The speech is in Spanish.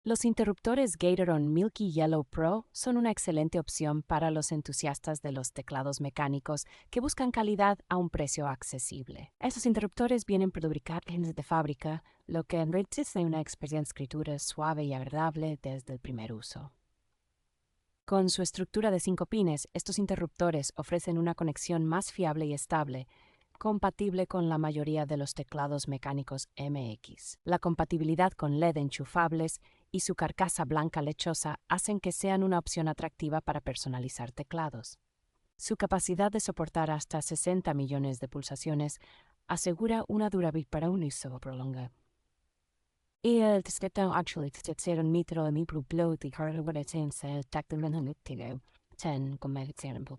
Los interruptores Gateron Milky Yellow Pro son una excelente opción para los entusiastas de los teclados mecánicos que buscan calidad a un precio accesible. Estos interruptores vienen prefabricados de fábrica, lo que enriquece una experiencia de escritura suave y agradable desde el primer uso. Con su estructura de 5 pines, estos interruptores ofrecen una conexión más fiable y estable, compatible con la mayoría de los teclados mecánicos MX. La compatibilidad con LED enchufables y su carcasa blanca lechosa hacen que sean una opción atractiva para personalizar teclados. Su capacidad de soportar hasta 60 millones de pulsaciones asegura una durabilidad para un uso prolongado. Y el disquete actually ser un metro de mi propio de carga de sense tacto 10 con medición por